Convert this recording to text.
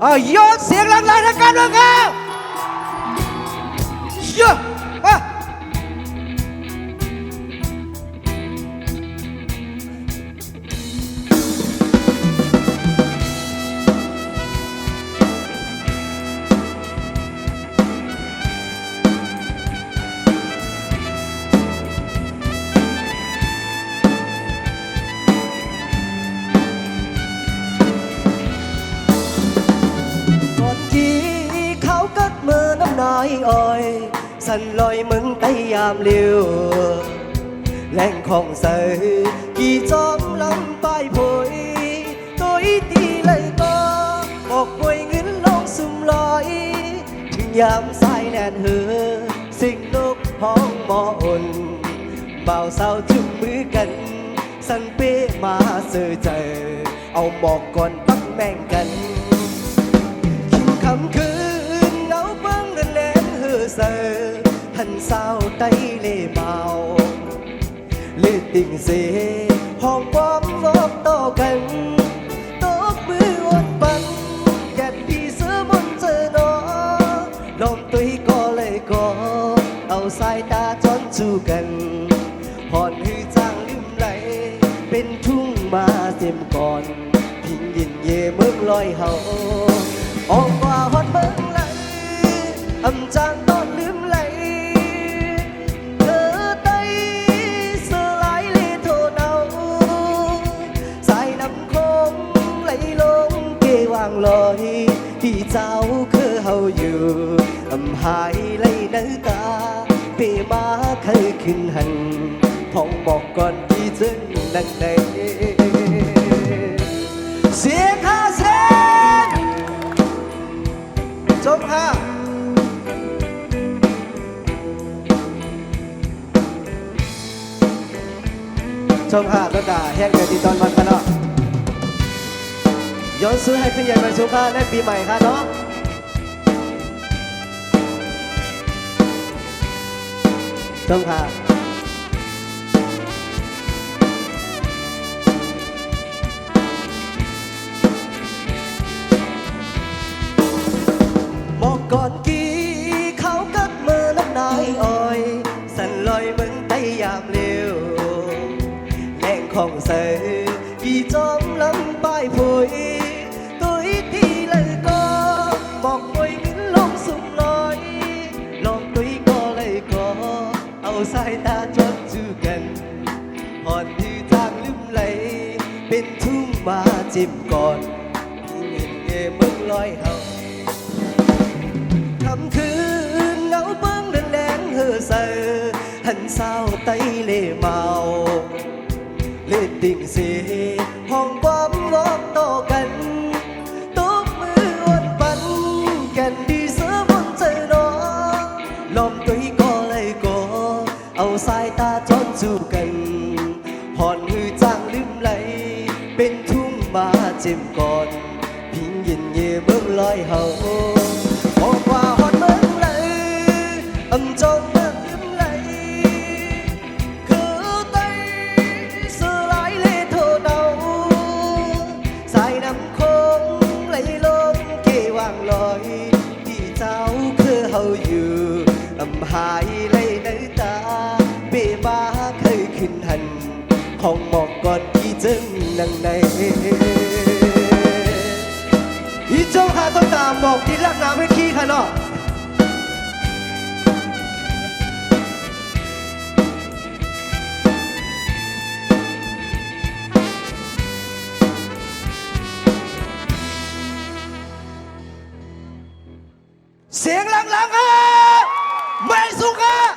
โยนเสียงลังๆทางการด้วยครับเยอะมานายอ้อยสันลอยมึงไตยามเลี้ยวแหล่งของใสกี่จอมลำปลายผยตัวตีเลยก็บอกป่วยเงินลงสุ่มลอยถึงยามสายแน่นเหือสิ่งนกห้องหมออุ่นเบาเศร้าจุ่มมือกันสันเป้มาเสือใจเอาหมอกก่อนปักแม่งกันคิดคำคืนหันเศร้าไตเล่เมาเล่ติ่งเสห้องความบอกต่อกันตกมืออดปันแก่ดีเสือบนเจอหนอลมตุยก็เลยก็เอาสายตาจนจูกันหอนหือจางลืมไหลเป็นทุ่งมาเต็มก่อนพิงยินเย่เมืองลอยเฮาออกว่าหอนเมืองไหลอำจางตอนลืมไหลเธอไตเสือไหลเลโทเนาสายน้ำคงไหลลงเกวางลอยที่เจ้าคือเฮาอยู่อำหายไหลเนื้อตาเปมาเคยขึ้นหันพองบอกก่อนที่จึงดังใดเสียค่าเส้นจบค่ะชมอาต้นดาแห้งเกิดที่ตอนวันกันเนาะย้อนซื้อให้ขึ้นใหญ่มาสุขาในปีใหม่ค่ะเนาะชมค่ะหมอกก่อนกี่เขากัดมือน้ำนายอ้อยสันลอยมึงไตยามเร็วของใสกี่จอมลำปลายผุยตัวตีเลยก็บอกป่วยงินลงสุ่มลอยลองตุยก็เลยก็เอาสายตาจดจูกันหอนที่ทางลืมไหลเป็นทุ่งมาจิ้มก่อนเงินเง่เมืองลอยเฮาคำคืนเงาเบิ้งแดงเหือเสือหันเศร้าไตเล่เมาเล่ติ่งเสียห้องความบอกต่อกันตบมืออดปันแก่นดีเสือบนเจอหนอลมตุยก็เลยก็เอาสายตาจนจูกันหอนหือจางลืมไหลเป็นทุ่งมาเจ็บก่อนพิงยินเย่เมืองลอยเฮาบอกว่าหอนเมืองไหลอำจงอยู่อำหายเลยในตาเปมาเคยขึ้นหันของหมอกก่อนที่จึงนั่งในอีเจ้าหาต้องตามบอกที่รักน้ำให้ขี้ค่ะเนาะเสียงหลังๆครับไม่สุขะ